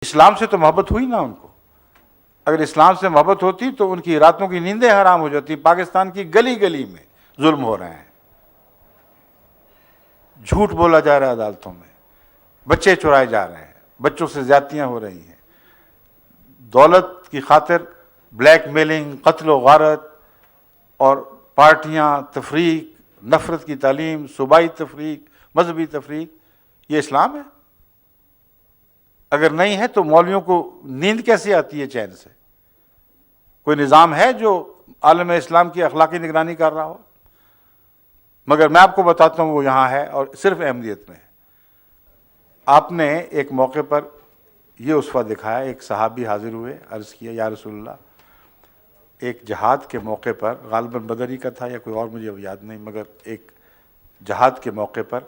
اسلام سے تو محبت ہوئی نا ان کو. اگر اسلام سے محبت ہوتی تو ان کی راتوں کی نیندیں حرام ہو جاتی. پاکستان کی گلی گلی میں ظلم ہو رہے ہیں, جھوٹ بولا جا رہا ہے عدالتوں میں, بچے چرائے جا رہے ہیں, بچوں سے زیادتیاں ہو رہی ہیں, دولت کی خاطر بلیک میلنگ, قتل و غارت, اور پارٹیاں, تفریق, نفرت کی تعلیم, صوبائی تفریق, مذہبی تفریق. یہ اسلام ہے؟ اگر نہیں ہے تو مولویوں کو نیند کیسے آتی ہے چین سے؟ کوئی نظام ہے جو عالم اسلام کی اخلاقی نگرانی کر رہا ہو؟ مگر میں آپ کو بتاتا ہوں وہ یہاں ہے, اور صرف احمدیت میں ہے. آپ نے ایک موقع پر یہ اسوہ دکھایا, ایک صحابی حاضر ہوئے, عرض کیا یا رسول اللہ, ایک جہاد کے موقع پر, غالباً بدری کا تھا یا کوئی اور مجھے یاد نہیں, مگر ایک جہاد کے موقع پر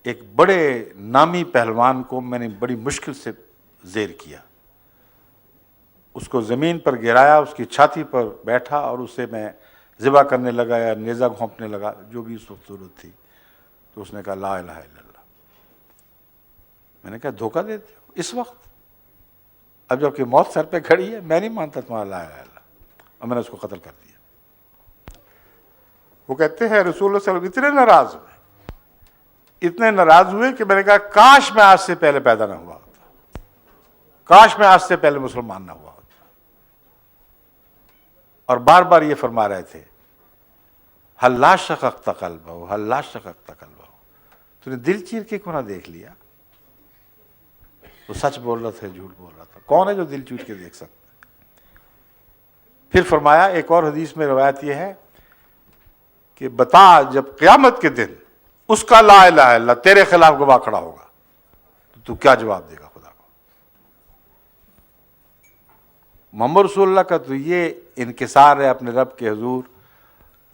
ایک بڑے نامی پہلوان کو میں نے بڑی مشکل سے زیر کیا, اس کو زمین پر گرایا, اس کی چھاتی پر بیٹھا اور اسے میں ذبح کرنے لگا یا نیزہ گھونپنے لگا, جو بھی اس وقت صورت تھی. تو اس نے کہا لا الہ الا اللہ. میں نے کہا دھوکہ دیتے ہو اس وقت, اب جب کہ موت سر پہ کھڑی ہے. میں نہیں مانتا تمہارا لا الہ الا اللہ, اور میں نے اس کو قتل کر دیا. وہ کہتے ہیں رسول اللہ صلی اللہ علیہ وسلم اتنے ناراض ہوئے, اتنے ناراض ہوئے کہ میں نے کہا کاش میں آج سے پہلے پیدا نہ ہوا ہوتا, کاش میں آج سے پہلے مسلمان نہ ہوا ہوتا. اور بار بار یہ فرما رہے تھے حل لا شققت قلبہ, حل لا شققت قلبہ, تو نے دل چیر کے کیوں نہ دیکھ لیا؟ وہ سچ بول رہا تھا, جھوٹ بول رہا تھا. کون ہے جو دل چیر کے دیکھ سکتا؟ پھر فرمایا, ایک اور حدیث میں روایت یہ ہے کہ بتا جب قیامت کے دن اس کا لا الہ الا اللہ تیرے خلاف گواہ کھڑا ہوگا تو کیا جواب دے گا خدا کو؟ محمد رسول اللہ کا تو یہ انکسار ہے اپنے رب کے حضور,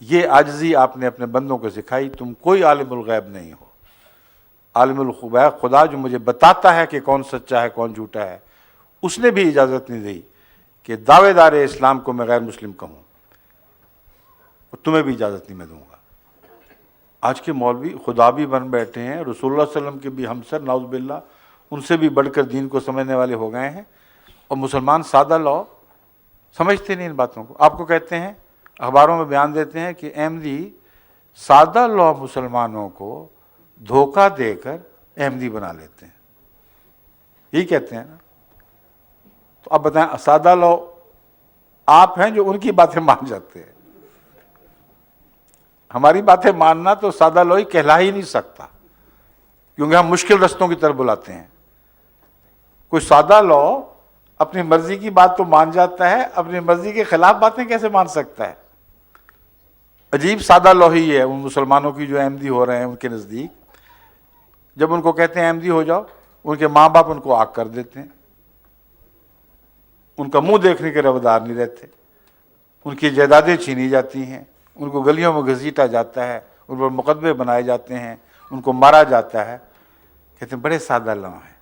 یہ عاجزی آپ نے اپنے بندوں کو سکھائی. تم کوئی عالم الغیب نہیں ہو, عالم الغیب خدا جو مجھے بتاتا ہے کہ کون سچا ہے کون جھوٹا ہے. اس نے بھی اجازت نہیں دی کہ دعوے دار اسلام کو میں غیر مسلم کہوں, اور تمہیں بھی اجازت نہیں میں دوں گا. آج کے مولوی خدا بھی بن بیٹھے ہیں, رسول اللہ صلی اللہ علیہ وسلم کے بھی ہمسر, نعوذ باللہ, ان سے بھی بڑھ کر دین کو سمجھنے والے ہو گئے ہیں, اور مسلمان سادہ لو سمجھتے نہیں ان باتوں کو. آپ کو کہتے ہیں, اخباروں میں بیان دیتے ہیں کہ احمدی سادہ لو مسلمانوں کو دھوکہ دے کر احمدی بنا لیتے ہیں, یہی کہتے ہیں نا. تو اب بتائیں, سادہ لو آپ ہیں جو ان کی باتیں مان جاتے ہیں. ہماری باتیں ماننا تو سادہ لوئی کہلا ہی نہیں سکتا, کیونکہ ہم مشکل رستوں کی طرف بلاتے ہیں. کوئی سادہ لو اپنی مرضی کی بات تو مان جاتا ہے, اپنی مرضی کے خلاف باتیں کیسے مان سکتا ہے؟ عجیب سادہ لو ہی ہے ان مسلمانوں کی جو احمدی ہو رہے ہیں ان کے نزدیک. جب ان کو کہتے ہیں احمدی ہو جاؤ, ان کے ماں باپ ان کو آگ کر دیتے ہیں, ان کا منہ دیکھنے کے روادار نہیں رہتے, ان کی جائیدادیں چھینی جاتی ہیں, ان کو گلیوں میں گھسیٹا جاتا ہے, ان پر مقدمے بنائے جاتے ہیں, ان کو مارا جاتا ہے. کہتے ہیں بڑے سادہ لو ہیں.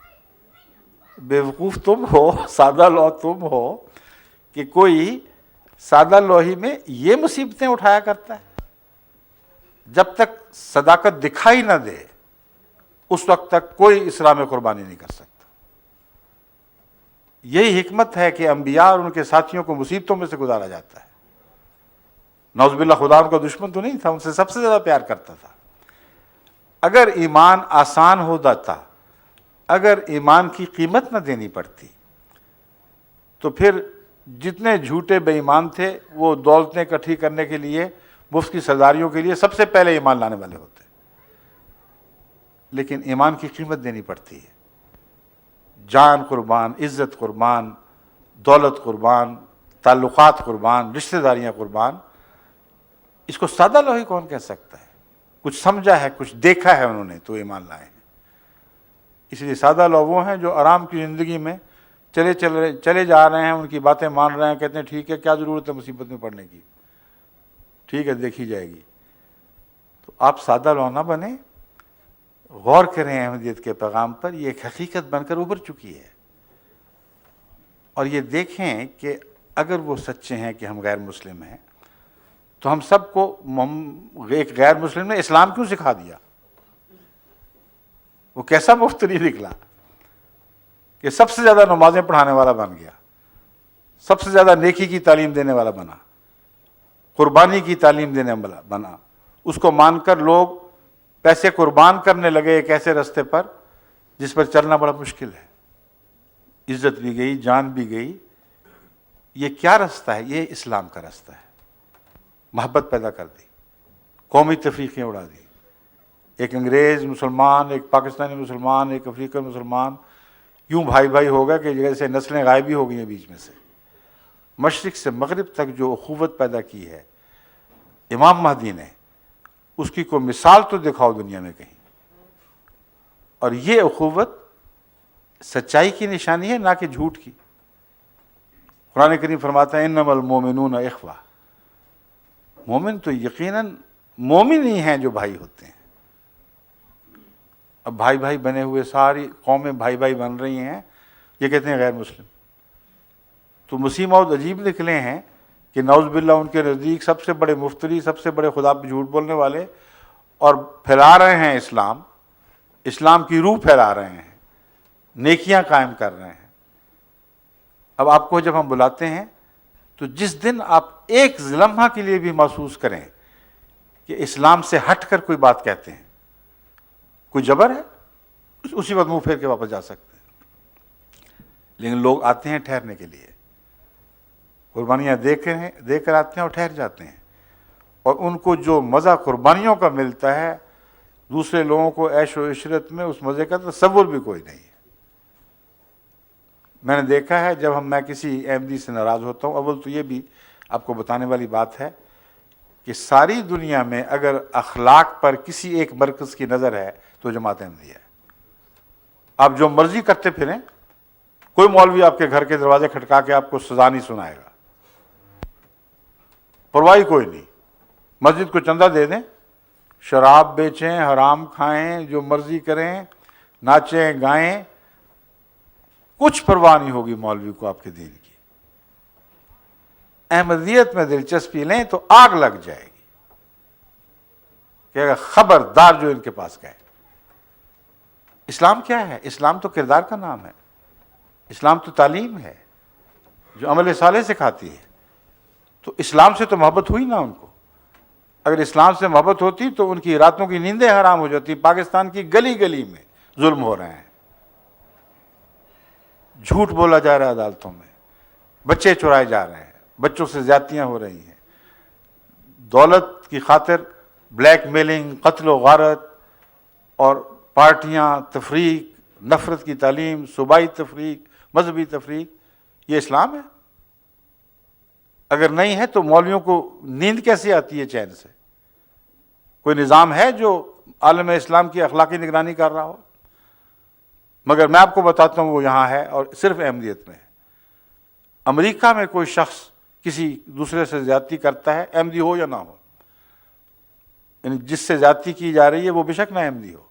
بیوقوف تم ہو, سادہ لو تم ہو کہ کوئی سادہ لوہی میں یہ مصیبتیں اٹھایا کرتا ہے. جب تک صداقت دکھائی نہ دے اس وقت تک کوئی اسلام میں قربانی نہیں کر سکتا. یہی حکمت ہے کہ انبیاء اور ان کے ساتھیوں کو مصیبتوں میں سے گزارا جاتا ہے. نعوذ باللہ خدا ان کا دشمن تو نہیں تھا, ان سے سب سے زیادہ پیار کرتا تھا. اگر ایمان آسان ہو جاتا, اگر ایمان کی قیمت نہ دینی پڑتی, تو پھر جتنے جھوٹے بے ایمان تھے وہ دولتیں اکٹھی کرنے کے لیے, مفت کی سرداریوں کے لیے سب سے پہلے ایمان لانے والے ہوتے. لیکن ایمان کی قیمت دینی پڑتی ہے, جان قربان, عزت قربان, دولت قربان, تعلقات قربان, رشتہ داریاں قربان. اس کو سادہ لوہی کون کہہ سکتا ہے؟ کچھ سمجھا ہے, کچھ دیکھا ہے انہوں نے تو ایمان لائے ہیں. اس لیے سادہ لوگ وہ ہیں جو آرام کی زندگی میں چلے جا رہے ہیں, ان کی باتیں مان رہے ہیں, کہتے ہیں ٹھیک ہے, کیا ضرورت ہے مصیبت میں پڑنے کی, ٹھیک ہے دیکھی جائے گی. تو آپ سادہ لو نہ بنیں, غور کریں احمدیت کے پیغام پر. یہ ایک حقیقت بن کر ابھر چکی ہے, اور یہ دیکھیں کہ اگر وہ سچے ہیں کہ ہم غیر مسلم ہیں, تو ہم سب کو ایک غیر مسلم نے اسلام کیوں سکھا دیا؟ وہ کیسا مفتری نکلا؟ کہ سب سے زیادہ نمازیں پڑھانے والا بن گیا، سب سے زیادہ نیکی کی تعلیم دینے والا بنا، قربانی کی تعلیم دینے والا بنا. اس کو مان کر لوگ پیسے قربان کرنے لگے ایک ایسے رستے پر جس پر چلنا بڑا مشکل ہے. عزت بھی گئی، جان بھی گئی. یہ کیا رستہ ہے؟ یہ اسلام کا رستہ ہے. محبت پیدا کر دی، قومی تفریقیں اڑا دی. ایک انگریز مسلمان، ایک پاکستانی مسلمان، ایک افریقن مسلمان، یوں بھائی بھائی ہوگا کہ جیسے نسلیں غائب ہی ہو گئی ہیں بیچ میں سے. مشرق سے مغرب تک جو اخوت پیدا کی ہے امام مہدی نے، اس کی کوئی مثال تو دکھاؤ دنیا میں کہیں. اور یہ اخوت سچائی کی نشانی ہے، نہ کہ جھوٹ کی. قرآن کریم فرماتا ہے انما المومنون اخوہ. مومن تو یقیناً مومن ہی ہیں جو بھائی ہوتے ہیں. اب بھائی بھائی بنے ہوئے ساری قومیں بھائی بھائی بن رہی ہیں، یہ کہتے ہیں غیر مسلم. تو مسیح موعود عجیب نکلے ہیں کہ نعوذ باللہ ان کے نزدیک سب سے بڑے مفتری، سب سے بڑے خدا پہ جھوٹ بولنے والے، اور پھیلا رہے ہیں اسلام کی روح پھیلا رہے ہیں، نیکیاں قائم کر رہے ہیں. اب آپ کو جب ہم بلاتے ہیں تو جس دن آپ ایک لمحہ کے لیے بھی محسوس کریں کہ اسلام سے ہٹ کر کوئی بات کہتے ہیں، کوئی جبر ہے، اسی وقت منہ پھیر کے واپس جا سکتے ہیں. لیکن لوگ آتے ہیں ٹھہرنے کے لیے، قربانیاں دے کر آتے ہیں اور ٹھہر جاتے ہیں. اور ان کو جو مزہ قربانیوں کا ملتا ہے، دوسرے لوگوں کو عیش و عشرت میں اس مزے کا تصور بھی کوئی نہیں ہے. میں نے دیکھا ہے جب میں کسی احمدی سے ناراض ہوتا ہوں، اول تو یہ بھی آپ کو بتانے والی بات ہے کہ ساری دنیا میں اگر اخلاق پر کسی ایک مرکز کی نظر ہے تو جماعت احمدیہ ہے. آپ جو مرضی کرتے پھریں، کوئی مولوی آپ کے گھر کے دروازے کھٹکا کے آپ کو سزا نہیں سنائے گا، پرواہی کوئی نہیں. مسجد کو چندہ دے دیں، شراب بیچیں، حرام کھائیں، جو مرضی کریں، ناچیں گائیں، کچھ پرواہ نہیں ہوگی مولوی کو آپ کے دین کی. احمدیت میں دلچسپی لیں تو آگ لگ جائے گی کہ اگر خبردار جو ان کے پاس گئے. اسلام کیا ہے؟ اسلام تو کردار کا نام ہے، اسلام تو تعلیم ہے جو عمل صالح سکھاتی ہے. تو اسلام سے تو محبت ہوئی نا ان کو. اگر اسلام سے محبت ہوتی تو ان کی راتوں کی نیندیں حرام ہو جاتی. پاکستان کی گلی گلی میں ظلم ہو رہے ہیں، جھوٹ بولا جا رہا ہے عدالتوں میں، بچے چرائے جا رہے ہیں، بچوں سے زیادتیاں ہو رہی ہیں، دولت کی خاطر بلیک میلنگ، قتل و غارت، اور پارٹیاں، تفریق، نفرت کی تعلیم، صوبائی تفریق، مذہبی تفریق. یہ اسلام ہے؟ اگر نہیں ہے تو مولویوں کو نیند کیسے آتی ہے چین سے؟ کوئی نظام ہے جو عالم اسلام کی اخلاقی نگرانی کر رہا ہو؟ مگر میں آپ کو بتاتا ہوں وہ یہاں ہے، اور صرف احمدیت میں ہے. امریکہ میں کوئی شخص کسی دوسرے سے زیادتی کرتا ہے، احمدی ہو یا نہ ہو، یعنی جس سے زیادتی کی جا رہی ہے وہ بے شک نہ احمدی ہو،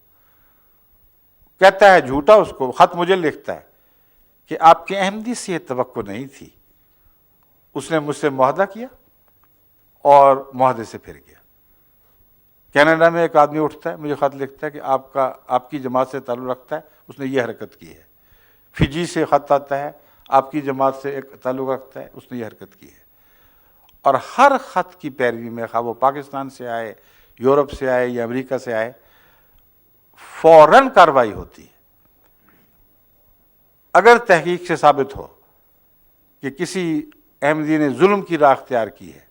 کہتا ہے جھوٹا، اس کو خط مجھے لکھتا ہے کہ آپ کے احمدی سے یہ توقع نہیں تھی. اس نے مجھ سے معاہدہ کیا اور معاہدے سے پھر گیا. کینیڈا میں ایک آدمی اٹھتا ہے، مجھے خط لکھتا ہے کہ آپ کی جماعت سے تعلق رکھتا ہے، اس نے یہ حرکت کی ہے. فجی سے خط آتا ہے، آپ کی جماعت سے ایک تعلق رکھتا ہے، اس نے یہ حرکت کی ہے. اور ہر خط کی پیروی میں، خواہ وہ پاکستان سے آئے، یورپ سے آئے یا امریکہ سے آئے، فوراً کارروائی ہوتی ہے. اگر تحقیق سے ثابت ہو کہ کسی احمدی نے ظلم کی راہ اختیار کی ہے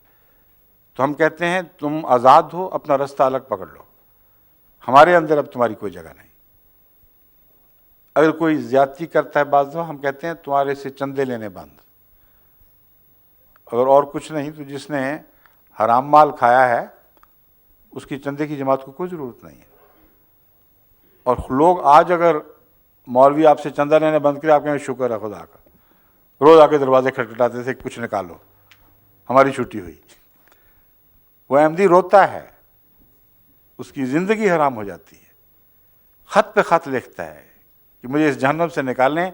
تو ہم کہتے ہیں تم آزاد ہو، اپنا رستہ الگ پکڑ لو، ہمارے اندر اب تمہاری کوئی جگہ نہیں. اگر کوئی زیادتی کرتا ہے بعض دفعہ، ہم کہتے ہیں تمہارے سے چندے لینے بند. اگر اور کچھ نہیں تو جس نے حرام مال کھایا ہے اس کی چندے کی جماعت کو کوئی ضرورت نہیں ہے. اور لوگ آج اگر مولوی آپ سے چندہ لینے بند کرے، آپ کہیں شکر ہے خدا کا، روز آ کے دروازے کھٹکھٹاتے تھے کچھ نکالو، ہماری چھٹی ہوئی. وہ احمدی روتا ہے، اس کی زندگی حرام ہو جاتی ہے. خط پہ خط لکھتا ہے کہ مجھے اس جہنم سے نکالیں،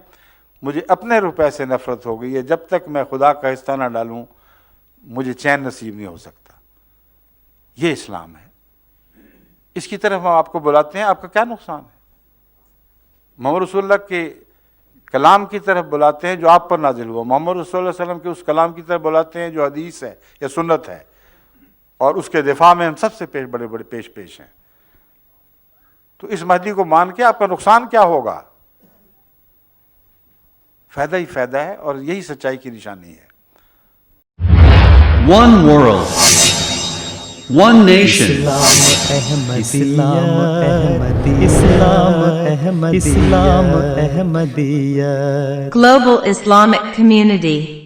مجھے اپنے روپے سے نفرت ہو گئی ہے، جب تک میں خدا کا حصہ نہ ڈالوں مجھے چین نصیب نہیں ہو سکتا. یہ اسلام ہے. اس کی طرف ہم آپ کو بلاتے ہیں، آپ کا کیا نقصان ہے؟ محمد رسول اللہ کے کلام کی طرف بلاتے ہیں جو آپ پر نازل ہوا، محمد رسول اللہ علیہ وسلم کے اس کلام کی طرف بلاتے ہیں جو حدیث ہے یا سنت ہے، اور اس کے دفاع میں ہم سب سے بڑے بڑے پیش ہیں۔ تو اس مہدی کو مان کے آپ کا نقصان کیا ہوگا؟ فائدہ ہی فائدہ ہے، اور یہی سچائی کی نشانی ہے۔ One world, one nation. Global Islamic Community.